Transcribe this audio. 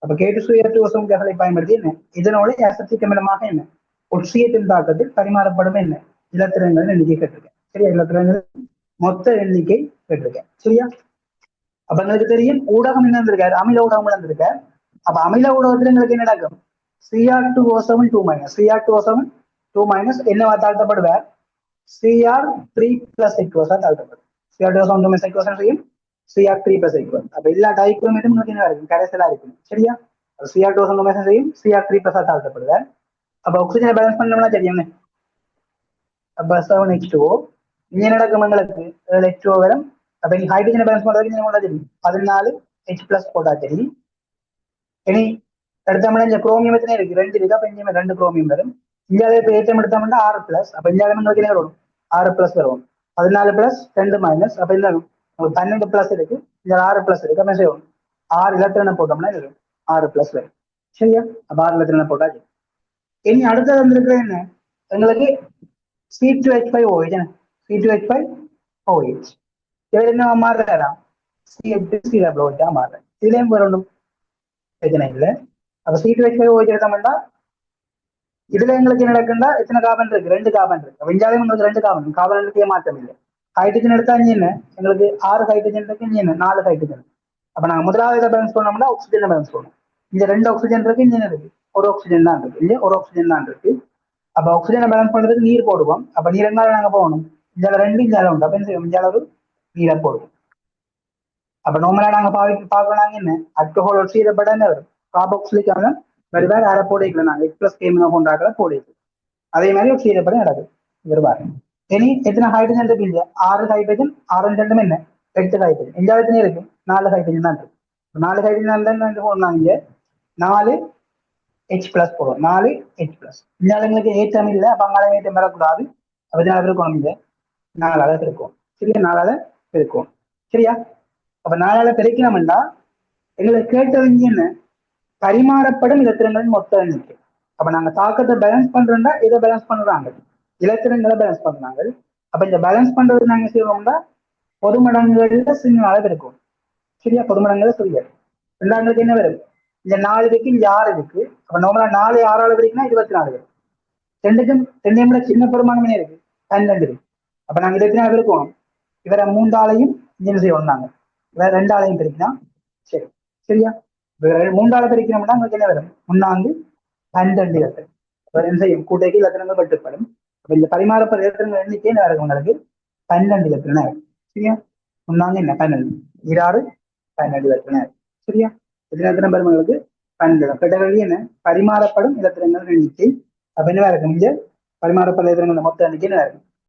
அப்ப கேட்டு சுயத்துவசம் பயன்படுத்தி என்ன இதனோட அசத்திக்கமிடமாக என்ன ஒட்சியத்தின் தாக்கத்தில் பரிமாறப்படும் என்ன இலத்திரங்கள் எண்ணிக்கை கேட்டிருக்கேன். சரியா? இலத்திரங்கள் மொத்த எண்ணிக்கை கேட்டிருக்கேன். சரியா? அப்ப எங்களுக்கு தெரியும் ஊடகம் என்ன இருந்திருக்காரு, அமில ஊடகம் இருந்திருக்காரு. அப்ப அமில ஊடகத்துல எங்களுக்கு என்ன நடக்கும்? Cr2O7 2 Cr2O7 2 என்னவா தாழ்த்தப்படுவார்? Cr3+H தாழ்த்தப்படும். Cr2O7 2 செய்யும் Cr3+H. அப்ப எல்லா டைக்ரோமேட்டும் என்ன இருக்கும்? கரைசலா இருக்கும். சரியா? Cr2O7 செய்யும் Cr3+ தாழ்த்தப்படுவார். அப்ப ஆக்சிஜனை பேலன்ஸ் பண்ணோம்னா தெரியும். அப்ப 7H2O இங்க நடக்கும் எங்களுக்கு 7H2O வரும். அப்ப நீ ஹைட்ரஜனை பேலன்ஸ் பண்றதுக்கு என்ன பண்ணா தெரியும்? 14H+ போட்டா தெரியும். இனி எடுத்தோம்னா இந்த குரோமியம் எத்தனை இருக்கு? 2 இருக்கு. அப்ப இங்க 2 குரோமியம் வரும். இந்தியாவில இப்ப ஏற்றம் எடுத்தோம்னா 6+. அப்ப இந்தியாவில உங்களுக்கு என்ன வரும்? 6+ வரும். 14+, 2-. அப்ப இல்ல 12+ இருக்கு. இந்த 6+ இருக்கு. அப்ப செய்வோம் 6 இலத்திரனை போட்டோம்னா வரும் 6+ வரும். சரியா? அப்ப 6 இலத்திரனை போட்டாச்சு. இனி அடுத்தது வந்திருக்கிற என்ன எங்களுக்கு C2H5OH. C2H5OH இவர் என்ன மாறுறாராம்? CH3OH மாறுறேன். இதுலயும் வரணும் பிரச்சனை இல்லை. அப்ப C2H5OH எடுத்தோம்னா இதுல எங்களுக்கு என்ன நடக்குன்னா எத்தனை கார்பன் இருக்கு? 2 கார்பன் இருக்கு. வெஞ்சாலையும் உங்களுக்கு 2 கார்பன். கார்பனுக்கு மாற்றம் இல்லை. ஹைட்ரஜன் எடுத்தா என்ன எங்களுக்கு 6 ஹைட்ரஜன் இருக்கு. இங்க 4 ஹைட்ரஜன். அப்ப நாங்க முதலாவது பேலன்ஸ் பண்ணோம்னா ஆக்சிஜன் பேலன்ஸ் பண்ணணும். இந்த 2 ஆக்சிஜன் இருக்கு. இங்க இருக்கு ஒரு ஆக்சிஜன் தான் இருக்கு. இல்லையா? ஒரு ஆக்சிஜன் தான் இருக்கு. அப்ப ஆக்சிஜனை பேலன்ஸ் பண்றதுக்கு நீர் போடுவோம். அப்ப நீர் எங்கால நாங்க போகணும்? இஞ்சால 2 இஞ்சால உண்டு. அப்ப இஞ்சால ஒரு நீரை போடுவோம். அப்ப நார்மலா நாங்க பாக்குறாங்க என்ன அல்கஹால் ஒட்சியப்பட என்ன வரும்? கார்பாக்சிலிக் அமிலம் வருவார். அரை போடைக்கல நாங்க H+K- கொண்டாக்கல போடைக்கு. அதே மாதிரி ஒட்சியப்பட நடக்குது வருவார். இனி எத்தனை ஹைட்ரஜன் இருக்கு? இல்லையா? 6 ஹைட்ரஜன். 6 2 என்ன 8 ஹைட்ரஜன். இந்தியாவில் எத்தனை இருக்கு? 4 ஹைட்ரஜன் தான் இருக்கு. 4 ஹைட்ரஜன் தான் போடலாங்க. 4H+ போடுவோம். 4H+. இந்தியாவில ஏற்றம் இல்லை. அப்ப அங்கால ஏற்றம் வரக்கூடாது. அப்ப இதனால இருக்கணும். இங்க 4 இருக்கும். சரியா? 4 இருக்கும். சரியா? அப்ப 4 பெருக்கணும்னா எங்களுக்கு கேட்டவங்க என்ன பரிமாறப்படும் இலத்திரங்களின் மொத்த எண்ணிக்கை. அப்ப நாங்க தாக்கத்தை பேலன்ஸ் பண்றோம்னா இதை பேலன்ஸ் பண்றாங்க, இலத்திரங்களை பேலன்ஸ் பண்றாங்க. அப்ப இந்த பேலன்ஸ் பண்றது நாங்க செய்வோம்னா பொது மடங்குகள்ல சின்ன அளவு இருக்கும். சரியா? பொது மடங்குல சொல்லியா ரெண்டாங்களுக்கு என்ன வரும்? இந்த 4 இருக்கு, இங்க 6 இருக்கு. அப்ப நார்மலா 4 6 இருக்குன்னா 24 வரும். ரெண்டுக்கும் 2 சின்ன பெருமானமே இருக்கு 12 இருக்கு. அப்ப நாங்க 24 இருக்கோம். இவரை 3ஆலையும் என்ன செய்வோம்? நாங்க வேற 2ஆலையும் பிரிக்கலாம். சரி, சரியா? 3ஆல பிரிக்கணும்னா உங்களுக்கு என்ன வரும்? 3 12 இலத்திரம். என்ன செய்யும்? கூட்டைக்கு இலத்திரங்கள் கட்டுப்படும். இந்த பரிமாறப்பட இலத்திரங்கள் எண்ணிக்கை என்ன இருக்கும்? உங்களுக்கு 12 இலத்திரம். சரியா? 3 என்ன 12 26 12 இலத்திரம். சரியா? இலத்திரம் பெருமங்களுக்கு 12. கேட்டகரி என்ன பரிமாறப்படும் இலத்திரங்கள் எண்ணிக்கை. அப்ப என்னவா இருக்கும்? இங்க பரிமாறப்பட இலத்திரங்கள் மொத்த எண்ணிக்கை என்ன இருக்கும்?